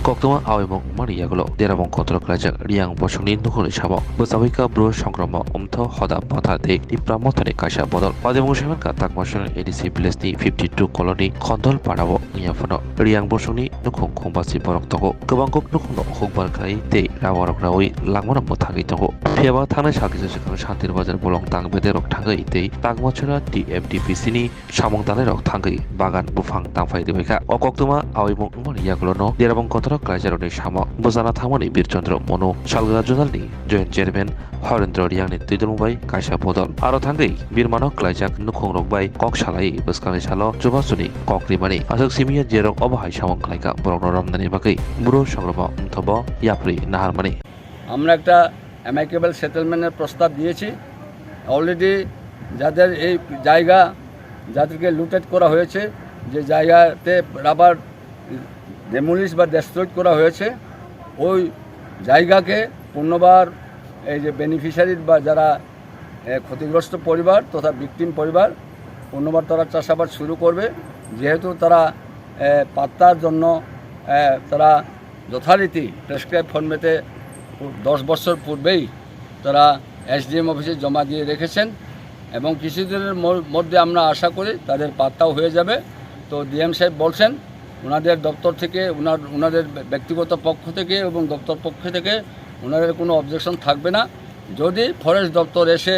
Koktoma awimong mani yagolo derabong kontrol kerajaan riang Bosongni nukuni Samo Bachakha bro Sangrongma hoda Motha de Tipra Motha ni kaisa bodol pademung semen ka takmasun ADC village ni 52 colony khondol parabo ngiyafono riang Bosongni nukung khongbasi borok togo gobangkok nukungno hokbar khai de rawarok rawi langmona mothagi togo phiaba thana sakisa sekang shantir bazar Bulung tang bederok thangai de takmachura TMP ni samong dalerok thangai bagan bufang tangfai debeka Koktoma awimong mani yagolo no derabong kontrol kerajaan Samo bozana thamani birchandra mono salga jonalni joint chairman Harendra Riangni Tidulungbai kaisa bodol aro thangai birmano klajak nukhongrok bai kok salai boskangi salo jobasuni kokrimani asok simia jerok obahai samong klaika borokno ramdani bakai buro Sangrongma thobo yapri naharmani আমরা একটা অ্যামাইকেবল সেটেলমেন্টের প্রস্তাব দিয়েছি already যাদের এই জায়গা যাদেরকে looted করা হয়েছে যে জায়গাতে রাবার ডেমোলিশ বা ডেস্ট্রয়েড করা হয়েছে ওই জায়গাকে পুনর্বার এই যে বেনিফিশিয়ারি বা যারা ক্ষতিগ্রস্ত পরিবার তথা ভিকটিম পরিবার পুনর্বার তারা চাষাবাদ শুরু করবে যেহেতু তারা পাত্তার জন্য তারা যথারীতি প্রেসক্রাইব ফরম্যাটে 10 বছর পূর্বেই তারা SDM অফিসে জমা দিয়ে রেখেছেন এবং কিছুদিনের মধ্যে আমরা আশা করি তাদের পাত্তাও হয়ে যাবে তো ডিএম সাহেব বলছেন ওনাদের দপ্তর থেকে ওনাদের ব্যক্তিগত পক্ষ থেকে এবং দপ্তর পক্ষ থেকে ওনাদের কোনো অবজেকশন থাকবে না যদি ফরেস্ট দপ্তর এসে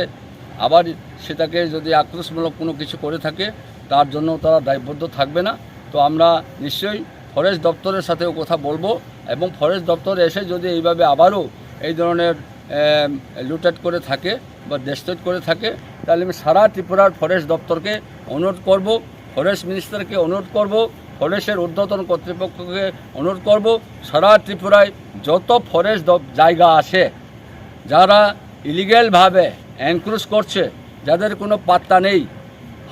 আবার সেটাকে যদি আক্রোশমূলক কোনো কিছু করে থাকে তার জন্য তারা দায়বদ্ধ থাকবে না তো আমরা নিশ্চয়ই ফরেস্ট দপ্তরের সাথেও কথা বলবো এবং ফরেস্ট দপ্তর এসে যদি এইভাবে আবারও এই ধরনের লুটেট করে থাকে বা ডেস্ট্রয়েড করে থাকে তাহলে আমি সারা ত্রিপুরার ফরেস্ট দপ্তরকে অনুরোধ করব ফরেস্ট মিনিস্টারকে অনুরোধ করব ফরেস্টের ঊর্ধ্বতন কর্তৃপক্ষকে অনুরোধ করব সারা ত্রিপুরায় যত ফরেস্ট জায়গা আছে যারা ইলিগ্যালভাবে এনক্রোচ করছে যাদের কোনো পাত্তা নেই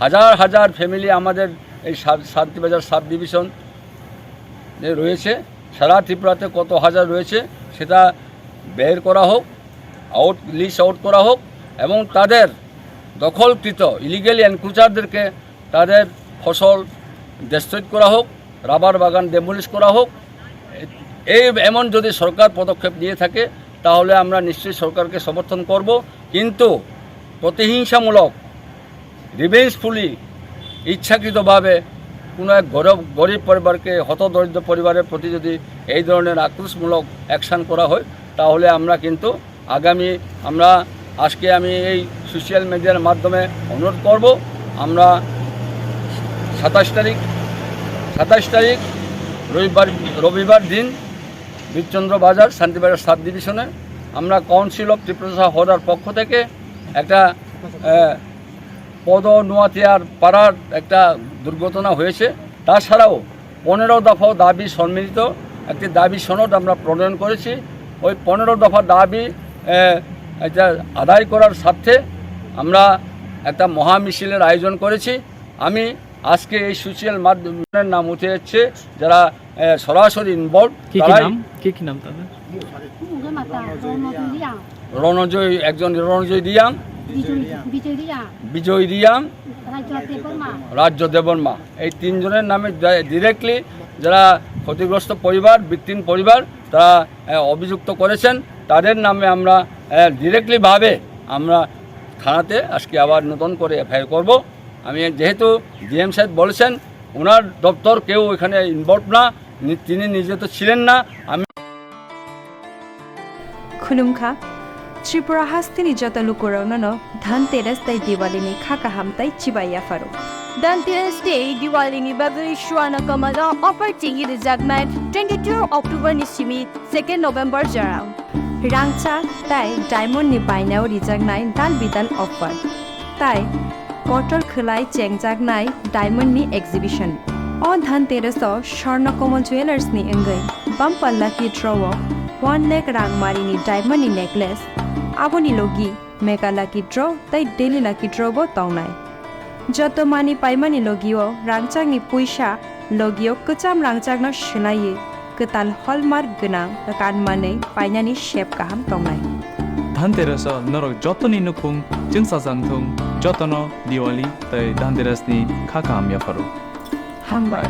হাজার হাজার ফ্যামিলি আমাদের এই শান্তিবাজার সাব ডিভিশন রয়েছে সারা ত্রিপুরাতে কত হাজার রয়েছে সেটা বের করা হোক লিস্ট আউট করা হোক এবং তাদের দখলকৃত ইলিগ্যালি এনক্রোচারদেরকে তাদের ফসল ডেস্ট্রয়েড করা হোক রাবার বাগান ডেমোলিশ করা হোক এমন যদি সরকার পদক্ষেপ নিয়ে থাকে তাহলে আমরা নিশ্চয়ই সরকারকে সমর্থন করব কিন্তু প্রতিহিংসামূলক রিভেঞ্জফুলি ইচ্ছাকৃতভাবে কোনো এক গরিব পরিবারকে হতদরিদ্র পরিবারের প্রতি যদি এই ধরনের আক্রোশমূলক অ্যাকশান করা হয় তাহলে আমরা কিন্তু আজকে আমি এই সোশ্যাল মিডিয়ার মাধ্যমে অনুরোধ করব আমরা 27 তারিখ রবিবার দিন বীরচন্দ্র বাজার শান্তিবাজার সাব ডিভিশনে আমরা কাউন্সিল অফ ত্রিপুরা হদার পক্ষ থেকে একটা নোয়াতিয়ার পাড়ার একটা দুর্ঘটনা হয়েছে তাছাড়াও 15 দফা দাবি সম্মিলিত একটি দাবি সনদ আমরা প্রণয়ন করেছি ওই 15 দফা দাবি এটা আদায় করার স্বার্থে আমরা একটা মহামিছিলের আয়োজন করেছি আমি আজকে এই সোশ্যাল মাধ্যমের নাম উঠে যাচ্ছে যারা সরাসরি ইনভলভ কি নাম তাদের রণজয় রিয়াং বিজয় রিয়াং রাজ্য দেবর্মা এই তিনজনের নামে ডিরেক্টলি যারা ক্ষতিগ্রস্ত পরিবার ভিকটিম পরিবার তারা অভিযুক্ত করেছেন তাদের নামে আমরা ডিরেক্টলিভাবে আমরা থানাতে আজকে আবার নতুন করে এফআইআর করব আমি যেহেতু ডিএম সাহেব বলেছেন ওনার দপ্তর কেউ এখানে ইনভলভ না তিনি নিজে তো ছিলেন না আমি খুলুমখা ত্রিপুরা হাস্তিনি যত লুকুরগনো ধনতেরাস তাই দিওয়ালিনি খাকাহাম তাই চিবাইয়া Faro Dhanteras Day, Diwali ni Babri Shwana Kamala, offer Tingi the Jagman, 22 October Nishimi, 2nd November Jarang. রাংচা তাই ডায়মন্ড নি বাইনাও রিজাগনাই দান বিদান অফার তাই কটল খোলাই চেংজাগনাই ডায়মন্ড নি এক্সিবিশন অ ধনতেরাস স্বর্ণকমল জুয়েলার্স নি এঙ্গৈ বাম্পার লাকি ড্রও 1 লাখ রাংমারি নি ডায়মন্ড নি নেকলেস আবনি লগি মেগা লাকি ড্র তাই ডেলি লাকি ড্রব তাওনাই যত মানি পাইমানি লগিও রাংচাংনি পয়সা লগিও কচাম রাংচাংনা শনায়ে কতাল হলমার্ক গোনাं কানমাनै পাইনানি শেপ কাহাम तंनाय धनतेरस नरक जतनी नुखुं जोंसा जांथुं जतन दिवाली तै धनतेरसनि खाखाम याफारो हामबाय